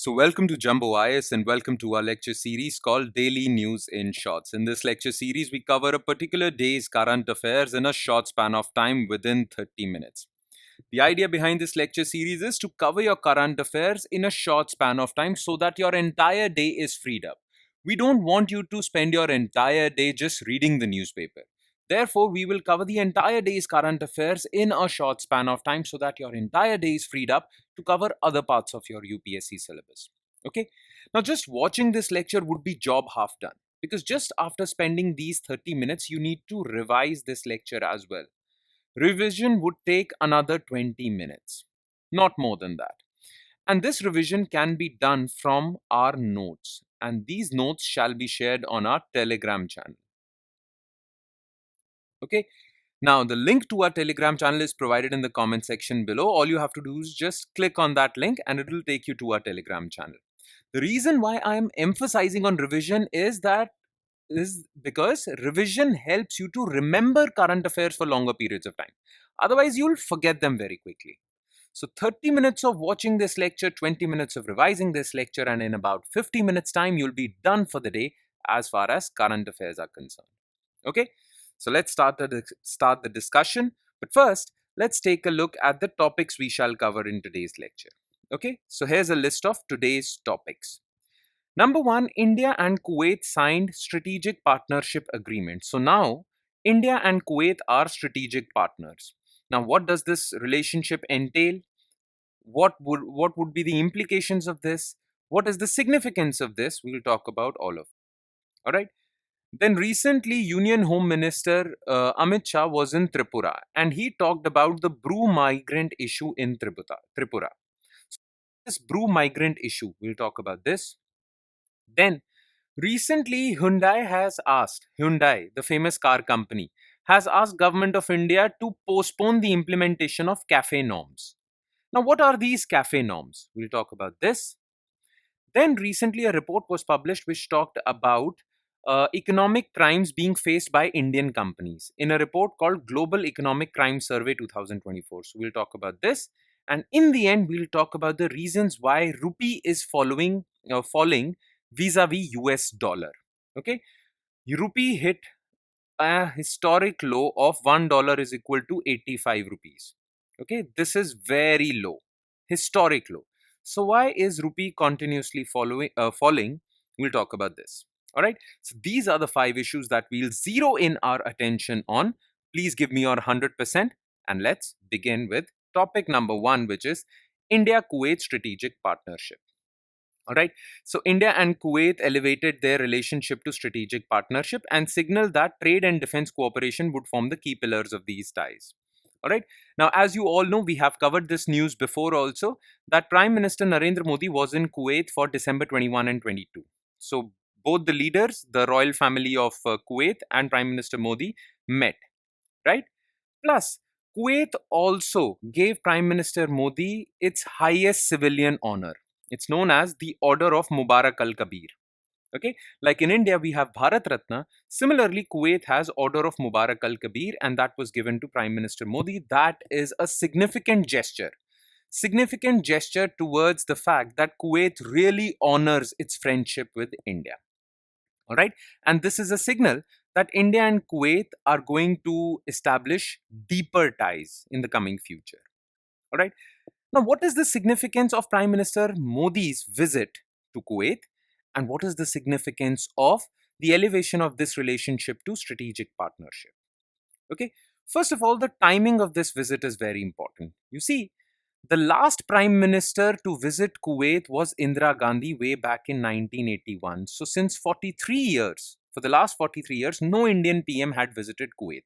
So, welcome to Jumbo IS and welcome to our lecture series called Daily News in Shorts. In this lecture series, we cover a particular day's current affairs in a short span of time within 30 minutes. The idea behind this lecture series is to cover your current affairs in a short span of time so that your entire day is freed up. We don't want you to spend your entire day just reading the newspaper. Therefore, we will cover the entire day's current affairs in a short span of time so that your entire day is freed up to cover other parts of your UPSC syllabus. Okay? Now, just watching this lecture would be job half done because just after spending these 30 minutes, you need to revise this lecture as well. Revision would take another 20 minutes, not more than that. And this revision can be done from our notes, and these notes shall be shared on our Telegram channel. Okay, now the link to our Telegram channel is provided in the comment section below. All you have to do is just click on that link and it will take you to our Telegram channel. The reason why I am emphasizing on revision is because revision helps you to remember current affairs for longer periods of time. Otherwise, you'll forget them very quickly. So 30 minutes of watching this lecture, 20 minutes of revising this lecture, and in about 50 minutes time, you'll be done for the day as far as current affairs are concerned. Okay, so let's start the discussion. But first, let's take a look at the topics we shall cover in today's lecture. Okay, so here's a list of today's topics. Number one, India and Kuwait signed strategic partnership agreement. So now India and Kuwait are strategic partners. Now, what does this relationship entail? What would be the implications of this? What is the significance of this? We'll talk about all of it. All right. Then recently, Union Home Minister Amit Shah was in Tripura and he talked about the brew migrant issue in Tripura. So this brew migrant issue, we'll talk about this. Then recently, Hyundai, the famous car company, has asked Government of India to postpone the implementation of CAFE norms. Now, what are these CAFE norms? We'll talk about this. Then recently, a report was published which talked about economic crimes being faced by Indian companies in a report called Global Economic Crime Survey 2024. So we'll talk about this. And in the end, we'll talk about the reasons why rupee is falling vis-a-vis US dollar. Okay, rupee hit a historic low of $1 is equal to 85 rupees. Okay, this is very low, historic low. So why is rupee continuously falling? We'll talk about this. All right. So these are the 5 issues that we'll zero in our attention on. Please give me your 100% and let's begin with topic number 1, which is India-Kuwait strategic partnership. All right. So India and Kuwait elevated their relationship to strategic partnership and signaled that trade and defense cooperation would form the key pillars of these ties. All right. Now, as you all know, we have covered this news before also that Prime Minister Narendra Modi was in Kuwait for December 21 and 22. So both the leaders, the royal family of Kuwait and Prime Minister Modi met, right? Plus, Kuwait also gave Prime Minister Modi its highest civilian honor. It's known as the Order of Mubarak Al Kabir. Okay, like in India, we have Bharat Ratna. Similarly, Kuwait has Order of Mubarak Al Kabir, and that was given to Prime Minister Modi. That is a significant gesture. Significant gesture towards the fact that Kuwait really honors its friendship with India. All right, and this is a signal that India and Kuwait are going to establish deeper ties in the coming future. All right. Now, what is the significance of Prime Minister Modi's visit to Kuwait? And what is the significance of the elevation of this relationship to strategic partnership? Okay. First of all, the timing of this visit is very important. You see, the last prime minister to visit Kuwait was Indira Gandhi way back in 1981. So, since 43 years, for the last 43 years, no Indian PM had visited Kuwait.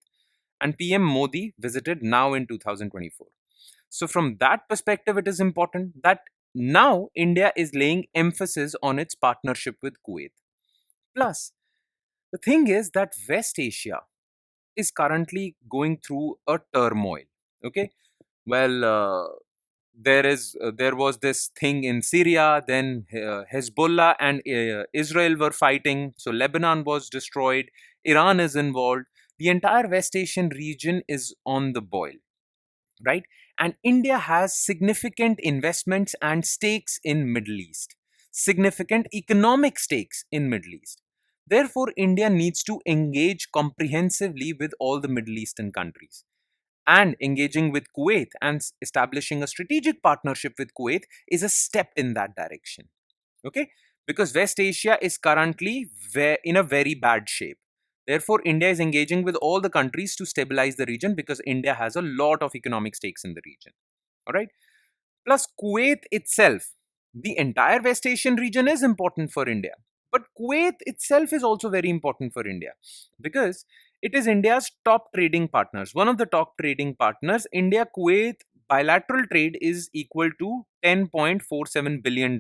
And PM Modi visited now in 2024. So, from that perspective, it is important that now India is laying emphasis on its partnership with Kuwait. Plus, the thing is that West Asia is currently going through a turmoil. Okay, well, there was this thing in Syria, then Hezbollah and Israel were fighting, so Lebanon was destroyed, Iran is involved, the entire West Asian region is on the boil, right? And India has significant investments and stakes in Middle East. significant economic stakes in Middle East. Therefore, India needs to engage comprehensively with all the Middle Eastern countries. And engaging with Kuwait and establishing a strategic partnership with Kuwait is a step in that direction. Okay? Because West Asia is currently in a very bad shape. Therefore, India is engaging with all the countries to stabilize the region because India has a lot of economic stakes in the region. All right? Plus, Kuwait itself, the entire West Asian region is important for India. But Kuwait itself is also very important for India because it is India's top trading partners. One of the top trading partners, India Kuwait bilateral trade is equal to $10.47 billion.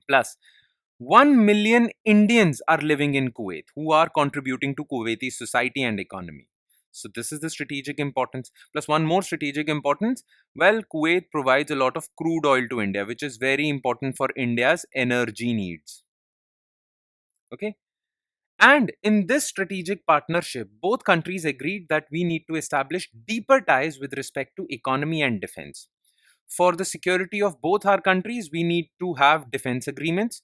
Plus, 1 million Indians are living in Kuwait who are contributing to Kuwaiti society and economy. So, this is the strategic importance. Plus, one more strategic importance. Well, Kuwait provides a lot of crude oil to India, which is very important for India's energy needs. Okay. And in this strategic partnership, both countries agreed that we need to establish deeper ties with respect to economy and defense. For the security of both our countries, we need to have defense agreements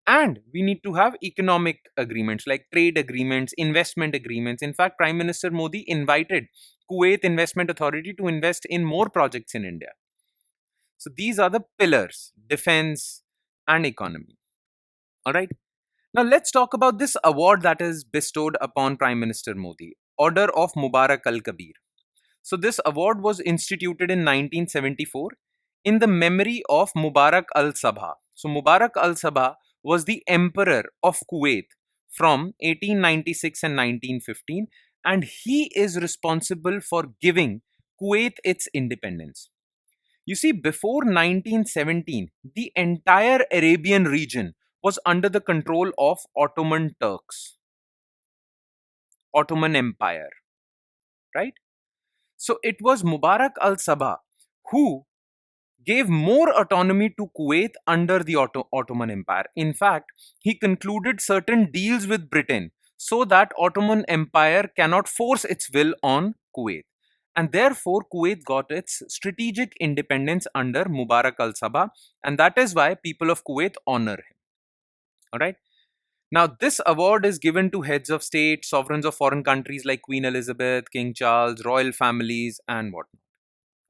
and we need to have economic agreements like trade agreements, investment agreements. In fact, Prime Minister Modi invited Kuwait Investment Authority to invest in more projects in India. So these are the pillars: defense and economy. All right. Now let's talk about this award that is bestowed upon Prime Minister Modi, Order of Mubarak Al Kabir. So this award was instituted in 1974 in the memory of Mubarak al-Sabah. So Mubarak al-Sabah was the emperor of Kuwait from 1896 and 1915, and he is responsible for giving Kuwait its independence. You see, before 1917, the entire Arabian region was under the control of Ottoman Turks, Ottoman Empire, right? So it was Mubarak al-Sabah who gave more autonomy to Kuwait under the Ottoman Empire. In fact, he concluded certain deals with Britain so that Ottoman Empire cannot force its will on Kuwait. And therefore, Kuwait got its strategic independence under Mubarak al-Sabah, and that is why people of Kuwait honor him. All right. Now, this award is given to heads of state, sovereigns of foreign countries like Queen Elizabeth, King Charles, royal families, and whatnot.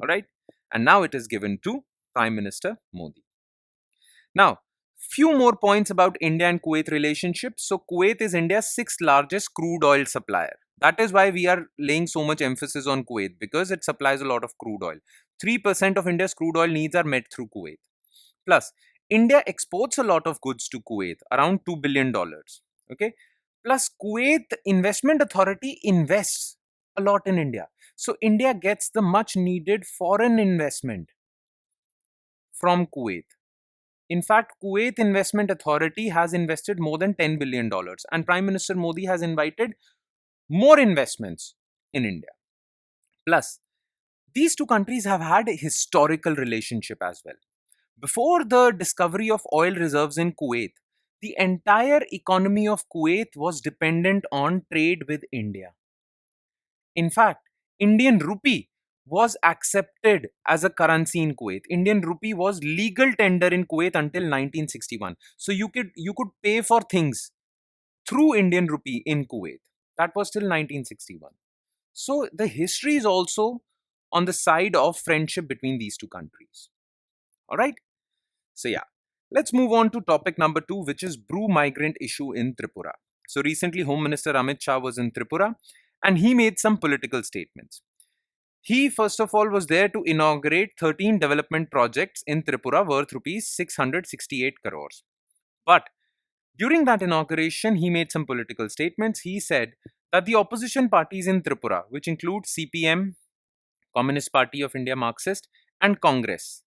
All right. And now it is given to Prime Minister Modi. Now, few more points about India and Kuwait relationship. So, Kuwait is India's sixth largest crude oil supplier. That is why we are laying so much emphasis on Kuwait because it supplies a lot of crude oil. 3% of India's crude oil needs are met through Kuwait. Plus, India exports a lot of goods to Kuwait, around $2 billion. Okay. Plus, Kuwait Investment Authority invests a lot in India. So, India gets the much needed foreign investment from Kuwait. In fact, Kuwait Investment Authority has invested more than $10 billion, and Prime Minister Modi has invited more investments in India. Plus, these two countries have had a historical relationship as well. Before the discovery of oil reserves in Kuwait, the entire economy of Kuwait was dependent on trade with India. In fact, Indian rupee was accepted as a currency in Kuwait. Indian rupee was legal tender in Kuwait until 1961. So you could pay for things through Indian rupee in Kuwait. That was till 1961. So the history is also on the side of friendship between these two countries. All right. So yeah, let's move on to topic number 2, which is brew migrant issue in Tripura. So recently, Home Minister Amit Shah was in Tripura and he made some political statements. He, first of all, was there to inaugurate 13 development projects in Tripura worth rupees 668 crores. But during that inauguration, he made some political statements. He said that the opposition parties in Tripura, which include CPM, Communist Party of India Marxist, and Congress,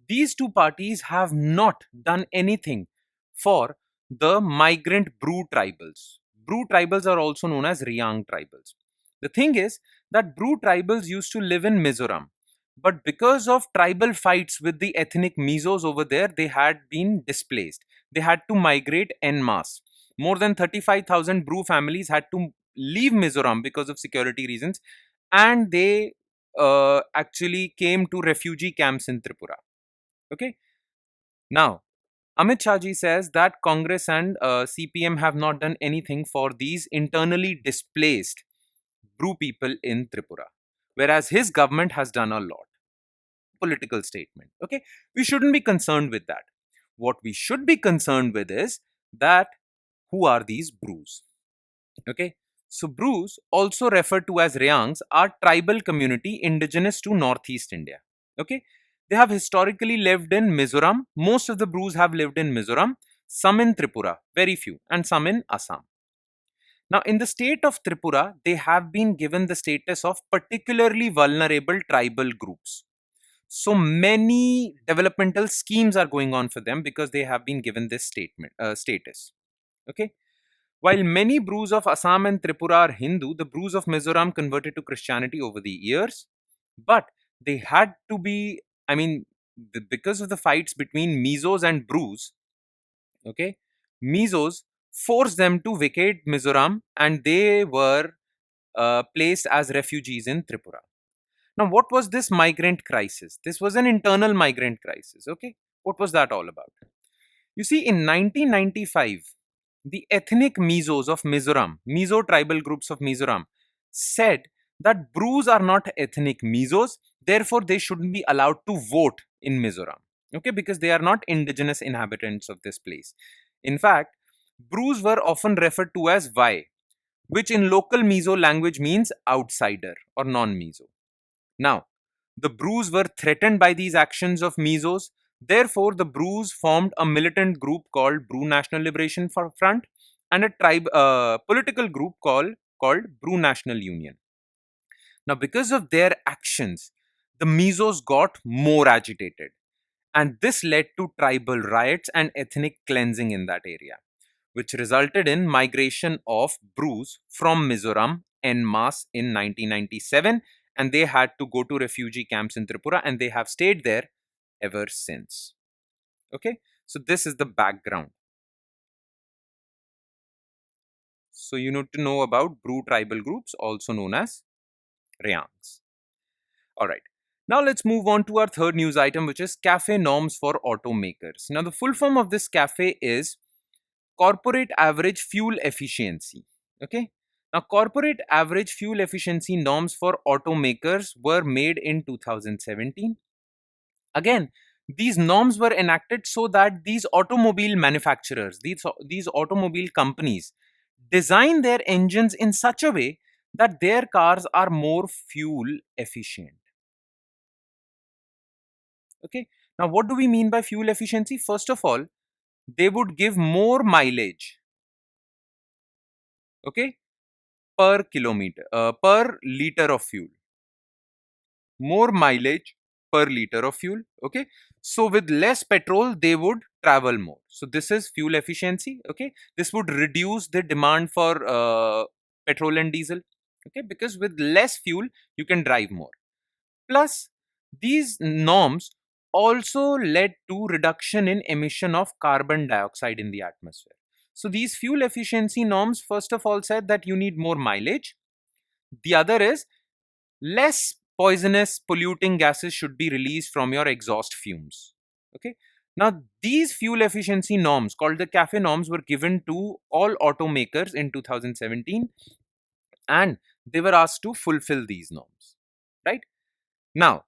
these two parties have not done anything for the migrant Bru tribals. Bru tribals are also known as Riang tribals. The thing is that Bru tribals used to live in Mizoram, but because of tribal fights with the ethnic Mizos over there, they had been displaced. They had to migrate en masse. More than 35,000 Bru families had to leave Mizoram because of security reasons, and they actually came to refugee camps in Tripura. Okay. Now, Amit Shah ji says that Congress and CPM have not done anything for these internally displaced Bru people in Tripura, whereas his government has done a lot. Political statement. Okay, we shouldn't be concerned with that. What we should be concerned with is that who are these Brus? Okay, so Brus, also referred to as Ryangs, are tribal community indigenous to northeast India. Okay, they have historically lived in Mizoram. Most of the Brus have lived in Mizoram, some in Tripura, very few, and some in Assam. Now, in the state of Tripura, they have been given the status of particularly vulnerable tribal groups. So many developmental schemes are going on for them because they have been given this status. Okay. While many Brus of Assam and Tripura are Hindu, the Brus of Mizoram converted to Christianity over the years. But they had to be, I mean, because of the fights between Mizos and Brus, okay, Mizos forced them to vacate Mizoram and they were placed as refugees in Tripura. Now, what was this migrant crisis? This was an internal migrant crisis. Okay. What was that all about? You see, in 1995, the ethnic Mizos of Mizoram, Mizo tribal groups of Mizoram, said that Brus are not ethnic Mizos, therefore, they shouldn't be allowed to vote in Mizoram. Okay, because they are not indigenous inhabitants of this place. In fact, Brus were often referred to as Vai, which in local Mizo language means outsider or non Mizo. Now, the Brus were threatened by these actions of Mizos. Therefore, the Brus formed a militant group called Bru National Liberation Front and a political group called Bru National Union. Now, because of their actions, the Mizos got more agitated, and this led to tribal riots and ethnic cleansing in that area, which resulted in migration of Brus from Mizoram en masse in 1997, and they had to go to refugee camps in Tripura, and they have stayed there ever since. Okay, so this is the background. So you need to know about Bru tribal groups, also known as Ryangs. All right. Now let's move on to our third news item, which is cafe norms for automakers. Now the full form of this cafe is corporate average fuel efficiency. Okay. Now, corporate average fuel efficiency norms for automakers were made in 2017. Again, these norms were enacted so that these automobile manufacturers, these automobile companies, design their engines in such a way that their cars are more fuel efficient. Okay. Now, what do we mean by fuel efficiency? First of all, they would give more mileage. Okay, per kilometer, per liter of fuel, more mileage per liter of fuel. Okay, so with less petrol they would travel more, so this is fuel efficiency. Okay, this would reduce the demand for petrol and diesel. Okay, because with less fuel you can drive more. Plus, these norms also led to reduction in emission of carbon dioxide in the atmosphere. So these fuel efficiency norms first of all said that you need more mileage. The other is less poisonous polluting gases should be released from your exhaust fumes. Okay. Now, these fuel efficiency norms called the CAFE norms were given to all automakers in 2017, and they were asked to fulfill these norms. Right. Now,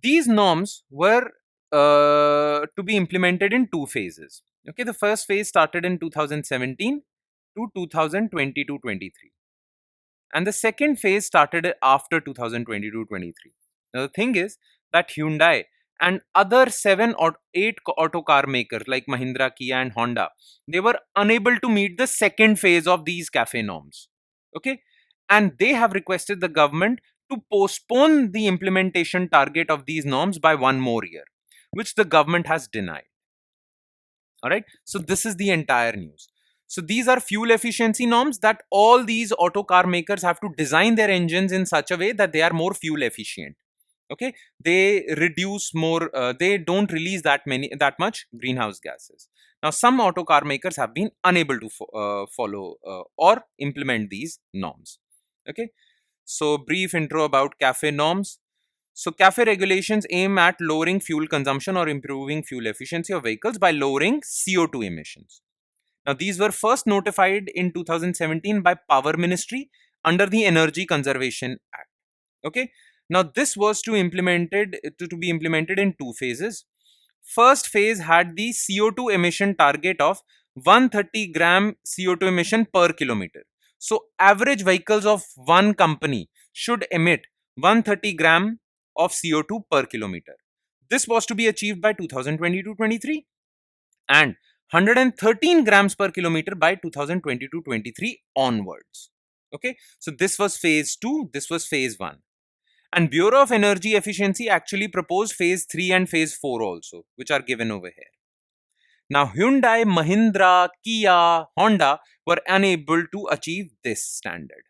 these norms were to be implemented in two phases. Okay. The first phase started in 2017 to 2022-23. And the second phase started after 2022-23. Now, the thing is that Hyundai and other 7 or 8 auto car makers like Mahindra, Kia, and Honda, they were unable to meet the second phase of these CAFE norms. Okay. And they have requested the government to postpone the implementation target of these norms by 1 more year, which the government has denied. All right. So this is the entire news. So these are fuel efficiency norms that all these auto car makers have to design their engines in such a way that they are more fuel efficient. Okay. They reduce more, they don't release that much greenhouse gases. Now, some auto car makers have been unable to follow or implement these norms. Okay. So brief intro about CAFE norms. So cafe regulations aim at lowering fuel consumption or improving fuel efficiency of vehicles by lowering CO2 emissions. Now, these were first notified in 2017 by Power Ministry under the Energy Conservation Act. Okay. Now, this was to be implemented in two phases. First phase had the CO2 emission target of 130 gram CO2 emission per kilometer. So, average vehicles of one company should emit 130 gram of CO2 per kilometer. This was to be achieved by 2022-23 and 113 grams per kilometer by 2022-23 onwards. Okay, so this was phase 2, this was phase 1. And Bureau of Energy Efficiency actually proposed phase 3 and phase 4 also, which are given over here. Now, Hyundai, Mahindra, Kia, Honda were unable to achieve this standard.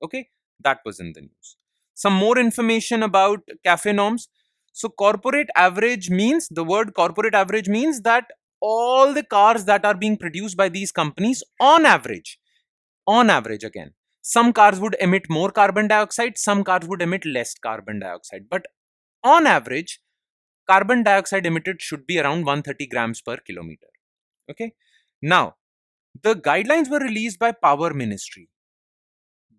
Okay, that was in the news. Some more information about cafe norms. So, corporate average means the word corporate average means that all the cars that are being produced by these companies, on average again, some cars would emit more carbon dioxide, some cars would emit less carbon dioxide, but on average, carbon dioxide emitted should be around 130 grams per kilometer. Okay, now the guidelines were released by Power Ministry,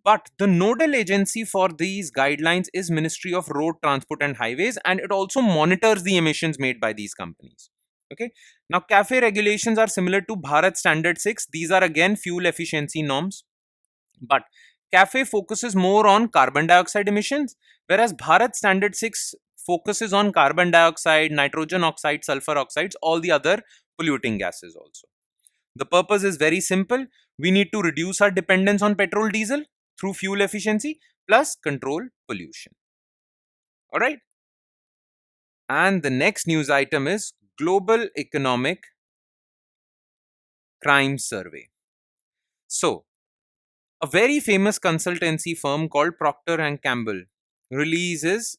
but the nodal agency for these guidelines is Ministry of Road Transport and Highways, and it also monitors the emissions made by these companies. Okay, now cafe regulations are similar to Bharat Standard 6. These are again fuel efficiency norms, but cafe focuses more on carbon dioxide emissions, whereas Bharat Standard 6 focuses on carbon dioxide, nitrogen oxide, sulfur oxides, all the other polluting gases also. The purpose is very simple. We need to reduce our dependence on petrol, diesel through fuel efficiency plus control pollution. All right. And the next news item is Global Economic Crime Survey. So, a very famous consultancy firm called Procter and Gamble released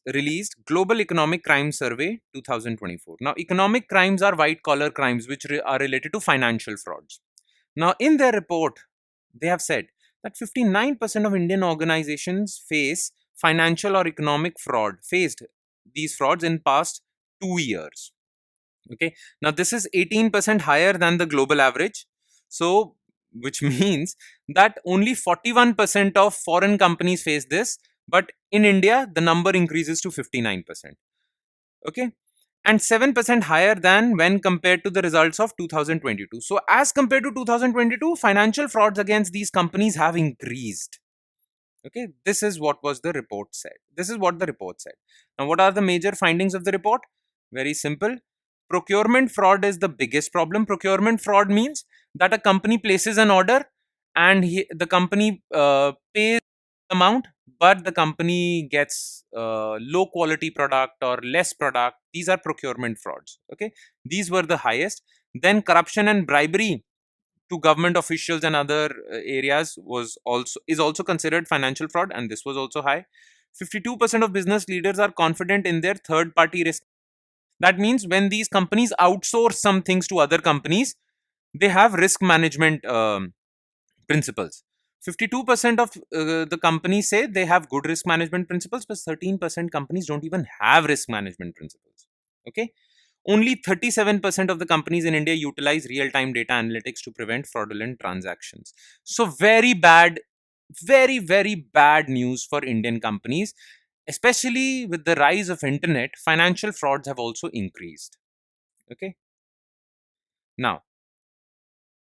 Global Economic Crime Survey 2024. Now, economic crimes are white collar crimes which are related to financial frauds. Now, in their report, they have said that 59% of Indian organizations faced these frauds in past 2 years. Okay, now this is 18% higher than the global average. So, which means that only 41% of foreign companies face this, but in India, the number increases to 59%. Okay, and 7% higher than when compared to the results of 2022. So, as compared to 2022, financial frauds against these companies have increased. Okay, this is what the report said. Now, what are the major findings of the report? Very simple. Procurement fraud is the biggest problem. Procurement fraud means that a company places an order and the company pays amount, but the company gets low quality product or less product. These are procurement frauds. Okay, these were the highest. Then corruption and bribery to government officials and other areas is also considered financial fraud, and this was also high. 52% of business leaders are confident in their third party risk. That means when these companies outsource some things to other companies, they have risk management principles. 52% of the companies say they have good risk management principles, but 13% companies don't even have risk management principles. Okay, only 37% of the companies in India utilize real-time data analytics to prevent fraudulent transactions. So very bad, very, very bad news for Indian companies. Especially with the rise of internet, financial frauds have also increased. Okay. Now,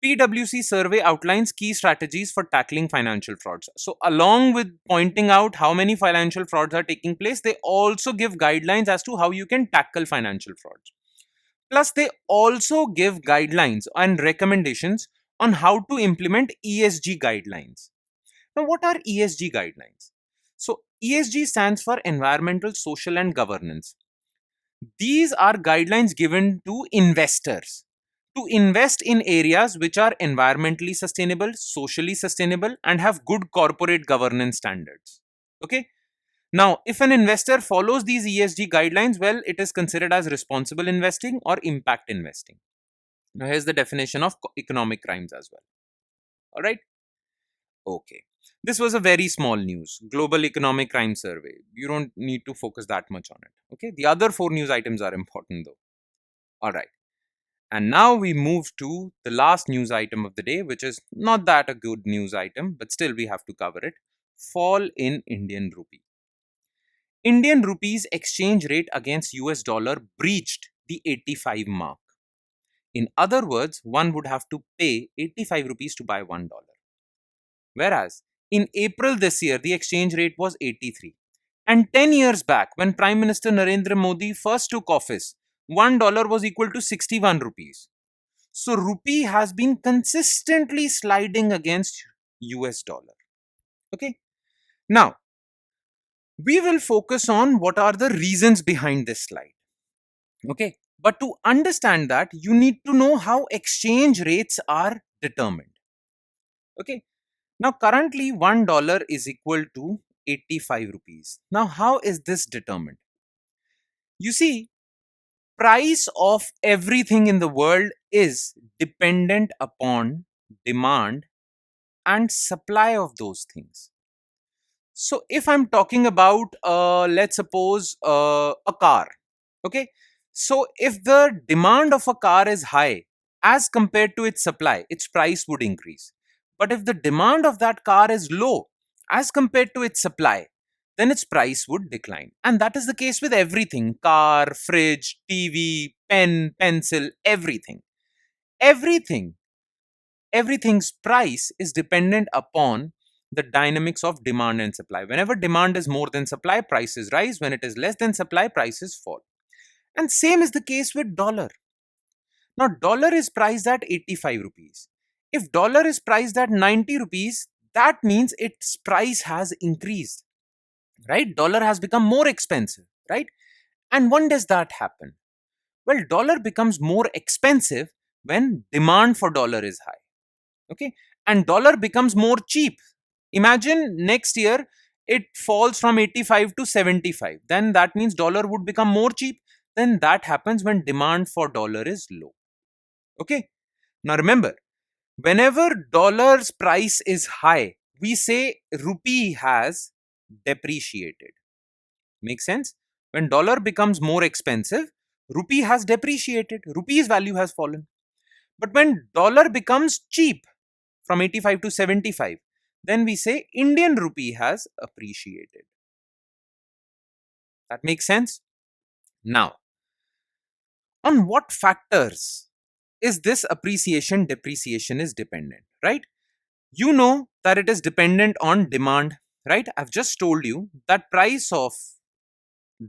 PwC survey outlines key strategies for tackling financial frauds. So, along with pointing out how many financial frauds are taking place, they also give guidelines as to how you can tackle financial frauds. Plus, they also give guidelines and recommendations on how to implement ESG guidelines. Now, what are ESG guidelines? So, ESG stands for Environmental, Social and Governance. These are guidelines given to investors to invest in areas which are environmentally sustainable, socially sustainable, and have good corporate governance standards. Okay. Now, if an investor follows these ESG guidelines, well, it is considered as responsible investing or impact investing. Now, here's the definition of economic crimes as well. All right. Okay. This was a very small news, global economic crime survey. You don't need to focus that much on it. Okay, the other four news items are important though. All right. And now we move to the last news item of the day, which is not that a good news item, but still we have to cover it. Fall in Indian rupee. Indian rupee's exchange rate against US dollar breached the 85 mark. In other words, one would have to pay 85 rupees to buy $1. Whereas in April this year, the exchange rate was 83. And 10 years back, when Prime Minister Narendra Modi first took office, $1 was equal to 61 rupees. So rupee has been consistently sliding against US dollar. Okay. Now, we will focus on what are the reasons behind this slide. Okay. But to understand that, you need to know how exchange rates are determined. Okay. Now, currently $1 is equal to 85 rupees. Now, how is this determined? You see, price of everything in the world is dependent upon demand and supply of those things. So if I'm talking about, let's suppose a car, okay. So if the demand of a car is high as compared to its supply, its price would increase. But if the demand of that car is low as compared to its supply, then its price would decline. And that is the case with everything: car, fridge, TV, pen, pencil, everything. Everything Everything's price is dependent upon the dynamics of demand and supply. Whenever demand is more than supply, prices rise. When it is less than supply, prices fall. And same is the case with dollar. Now, dollar is priced at 85 rupees. If dollar is priced at 90 rupees, that means its price has increased, right? Dollar has become more expensive, right? And when does that happen? Well, dollar becomes more expensive when demand for dollar is high. Okay, and dollar becomes more cheap. Imagine next year it falls from 85 to 75, then that means dollar would become more cheap. Then that happens when demand for dollar is low. Okay, now remember, whenever dollar's price is high, we say rupee has depreciated. Make sense? When dollar becomes more expensive, rupee has depreciated, rupee's value has fallen. But when dollar becomes cheap, from 85 to 75, then we say Indian rupee has appreciated. That makes sense? Now, on what factors is this appreciation depreciation is dependent, right? You know that it is dependent on demand, right? I've just told you that price of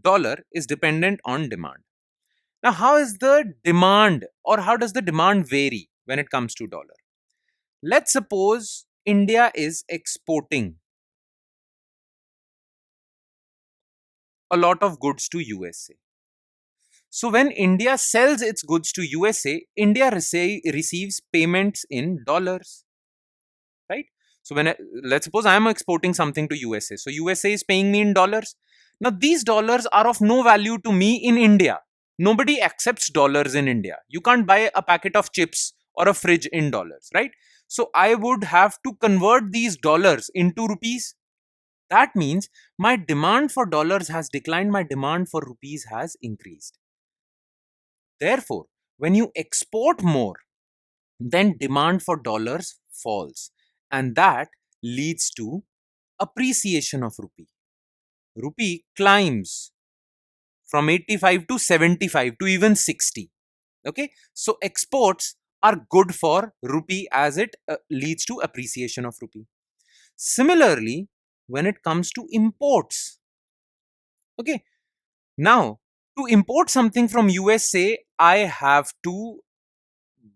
dollar is dependent on demand. Now, how is the demand, or how does the demand vary when it comes to dollar? Let's suppose India is exporting a lot of goods to USA. So when India sells its goods to USA, India receives payments in dollars, right? So let's suppose I am exporting something to USA. So USA is paying me in dollars. Now these dollars are of no value to me in India. Nobody accepts dollars in India. You can't buy a packet of chips or a fridge in dollars, right? So I would have to convert these dollars into rupees. That means my demand for dollars has declined, my demand for rupees has increased. Therefore, when you export more, then demand for dollars falls, and that leads to appreciation of rupee. Rupee climbs from 85 to 75 to even 60. Okay, so exports are good for rupee as it leads to appreciation of rupee. Similarly, when it comes to imports, okay, now to import something from USA, I have to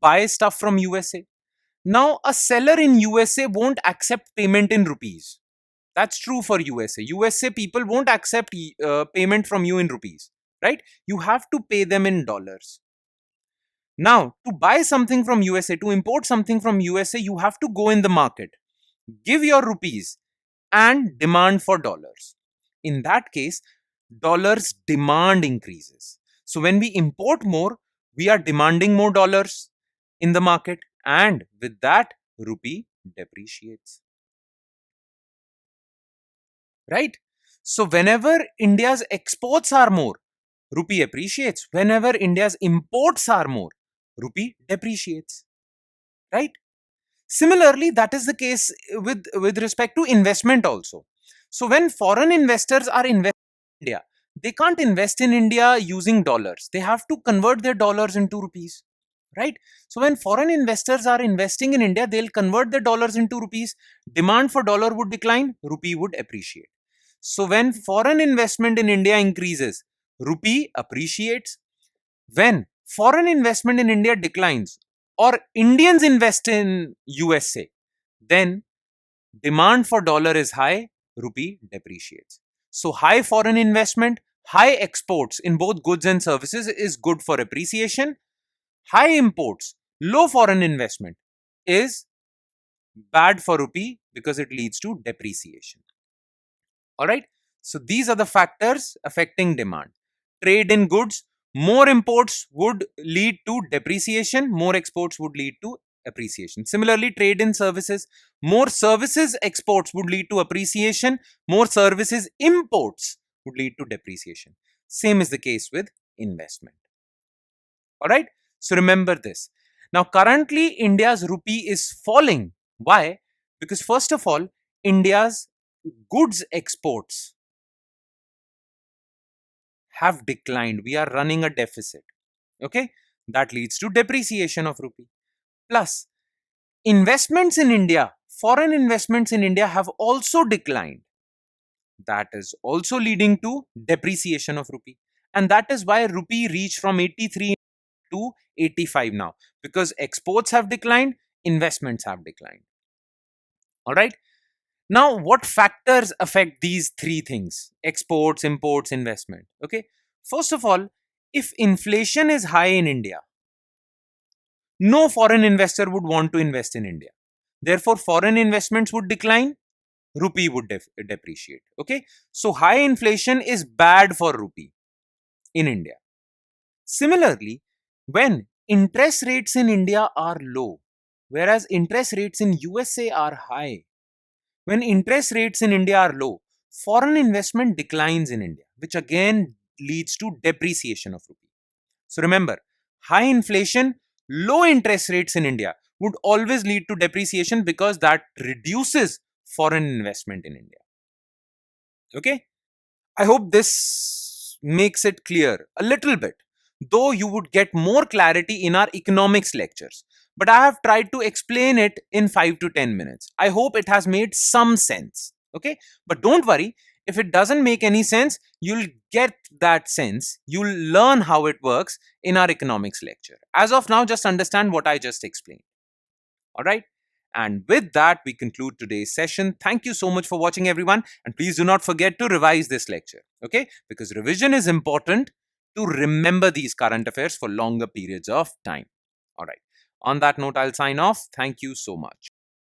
buy stuff from USA. Now, a seller in USA won't accept payment in rupees. That's true for USA. USA people won't accept payment from you in rupees, right? You have to pay them in dollars. Now, to buy something from USA, to import something from USA, you have to go in the market, give your rupees, and demand for dollars. In that case, dollars demand increases. So when we import more, we are demanding more dollars in the market, and with that, rupee depreciates. right? So whenever India's exports are more, rupee appreciates. Whenever India's imports are more, rupee depreciates, right? Similarly, that is the case with respect to investment also. So when foreign investors are investing in India, they can't invest in India using dollars. They have to convert their dollars into rupees, right? So when foreign investors are investing in India, they'll convert their dollars into rupees. Demand for dollar would decline, rupee would appreciate. So when foreign investment in India increases, rupee appreciates. When foreign investment in India declines or Indians invest in USA, then demand for dollar is high, rupee depreciates. So high foreign investment, high exports in both goods and services is good for appreciation. High imports, low foreign investment is bad for rupee because it leads to depreciation. All right. So these are the factors affecting demand. Trade in goods, more imports would lead to depreciation, more exports would lead to appreciation. Similarly, trade in services, more services exports would lead to appreciation, more services imports would lead to depreciation. Same is the case with investment. All right. So remember this. Now, currently, India's rupee is falling. Why? Because, first of all, India's goods exports have declined. We are running a deficit. Okay. That leads to depreciation of rupee. Plus, investments in India, foreign investments in India have also declined. That is also leading to depreciation of rupee. And that is why rupee reached from 83 to 85 now, because exports have declined, investments have declined. All right. Now, what factors affect these three things? Exports, imports, investment. Okay. First of all, if inflation is high in India, no foreign investor would want to invest in India. Therefore, foreign investments would decline, rupee would depreciate. Okay. So, high inflation is bad for rupee in India. Similarly, when interest rates in India are low, whereas interest rates in USA are high, when interest rates in India are low, foreign investment declines in India, which again leads to depreciation of rupee. So remember, high inflation, low interest rates in India would always lead to depreciation because that reduces foreign investment in India. Okay? I hope this makes it clear a little bit, though you would get more clarity in our economics lectures. But I have tried to explain it in 5 to 10 minutes. I hope it has made some sense. Okay? But don't worry, if it doesn't make any sense, you'll get that sense. You'll learn how it works in our economics lecture. As of now, just understand what I just explained. All right? And with that, we conclude today's session. Thank you so much for watching, everyone. And please do not forget to revise this lecture, okay? Because revision is important to remember these current affairs for longer periods of time. All right. On that note, I'll sign off. Thank you so much.